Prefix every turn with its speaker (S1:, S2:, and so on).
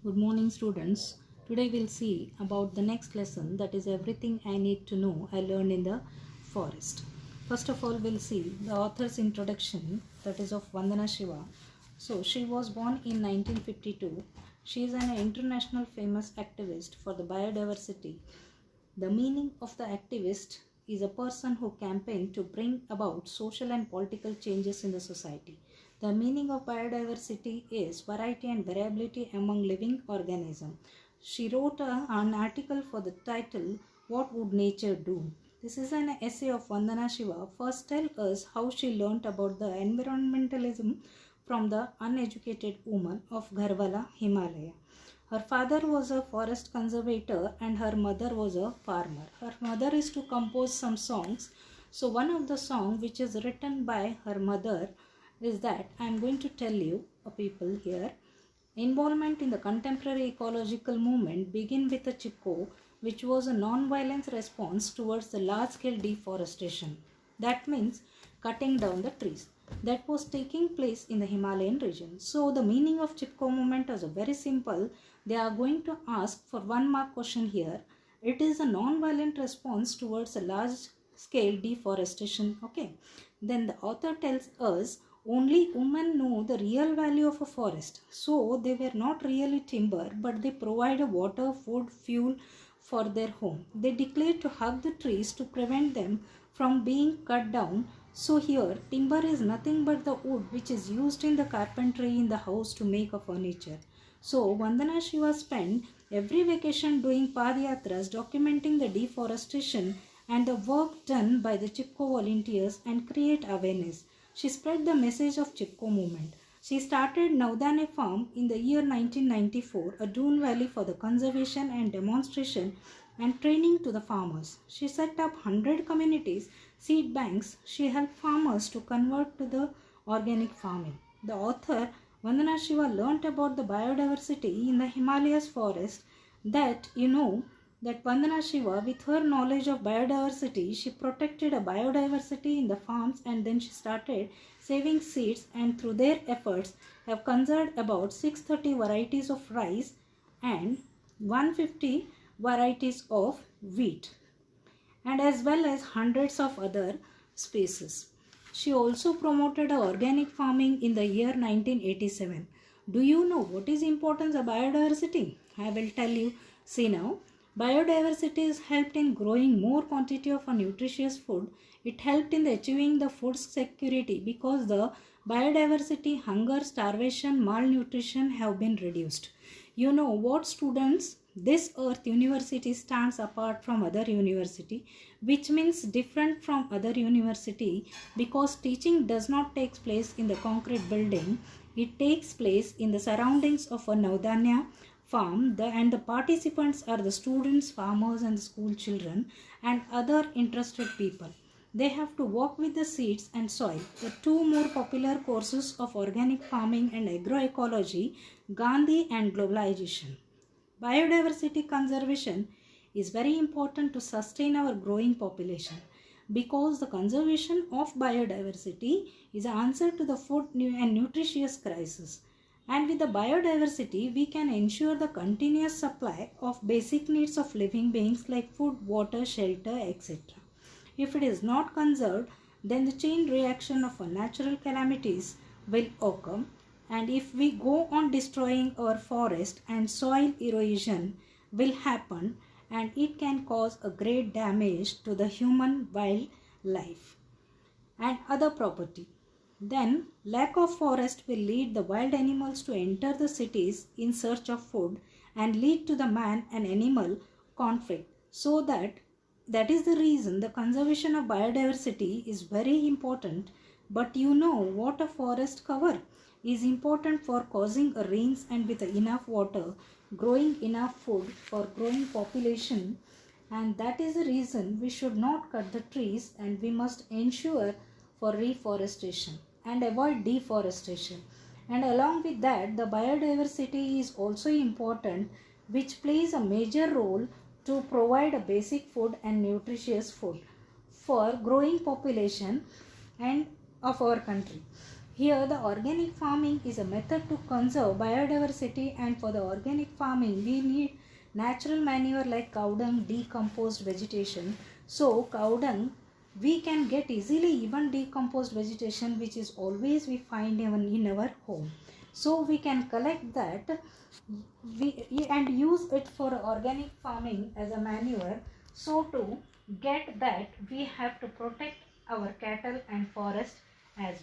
S1: Good morning, students. Today we'll see about the next lesson, that is everything I need to know I learned in the forest. First of all, we'll see the author's introduction, that is of Vandana Shiva. So she was born in 1952. She is an international famous activist for the biodiversity. The meaning of the activist is a person who campaigned to bring about social and political changes in the society. The meaning of biodiversity is variety and variability among living organisms. She wrote an article for the title, What Would Nature Do? This is an essay of Vandana Shiva. First tell us how she learnt about the environmentalism from the uneducated woman of Gharwala, Himalaya. Her father was a forest conservator and her mother was a farmer. Her mother is to compose some songs. So one of the songs which is written by her mother is that I am going to tell you, people here. Involvement in the contemporary ecological movement began with a Chipko, which was a non-violence response towards the large-scale deforestation. That means cutting down the trees that was taking place in the Himalayan region. So the meaning of Chipko movement is very simple. They are going to ask for 1 mark question here. It is a non-violent response towards a large-scale deforestation. Okay. Then the author tells us only women know the real value of a forest. So they were not really timber, but they provided water, food, fuel for their home. They declared to hug the trees to prevent them from being cut down. So here timber is nothing but the wood which is used in the carpentry in the house to make a furniture. So Vandana Shiva spent every vacation doing Padyatras documenting the deforestation and the work done by the Chipko volunteers and create awareness. She spread the message of Chipko movement. She started Navdane Farm in the year 1994, a dune valley for the conservation and demonstration and training to the farmers. She set up 100 communities, seed banks. She helped farmers to convert to the organic farming. The author Vandana Shiva learnt about the biodiversity in the Himalayas forest that Vandana Shiva, with her knowledge of biodiversity, she protected a biodiversity in the farms and then she started saving seeds, and through their efforts have conserved about 630 varieties of rice and 150 varieties of wheat, and as well as hundreds of other species. She also promoted organic farming in the year 1987. Do you know what is importance of biodiversity? I will tell you. See now, biodiversity has helped in growing more quantity of a nutritious food. It helped in achieving the food security because the biodiversity, hunger, starvation, malnutrition have been reduced. You know what, students? This Earth University stands apart from other university, which means different from other university because teaching does not take place in the concrete building. It takes place in the surroundings of a Navdanya farm, and the participants are the students, farmers and the school children and other interested people. They have to work with the seeds and soil. The two more popular courses of organic farming and agroecology, Gandhi and globalization. Biodiversity conservation is very important to sustain our growing population because the conservation of biodiversity is an answer to the food and nutritious crisis. And with the biodiversity, we can ensure the continuous supply of basic needs of living beings like food, water, shelter, etc. If it is not conserved, then the chain reaction of natural calamities will occur. And if we go on destroying our forest, and soil erosion will happen, and it can cause a great damage to the human wildlife and other property. Then lack of forest will lead the wild animals to enter the cities in search of food and lead to the man and animal conflict. So that is the reason the conservation of biodiversity is very important. But you know what a forest cover is important for causing a rains and with enough water, growing enough food for growing population, and that is the reason we should not cut the trees and we must ensure for reforestation and avoid deforestation. And along with that, the biodiversity is also important, which plays a major role to provide a basic food and nutritious food for growing population and of our country. Here the organic farming is a method to conserve biodiversity, and for the organic farming we need natural manure like cow dung, decomposed vegetation. So cow dung we can get easily, even decomposed vegetation which is always we find even in our home. So we can collect that and use it for organic farming as a manure. So to get that we have to protect our cattle and forest as well.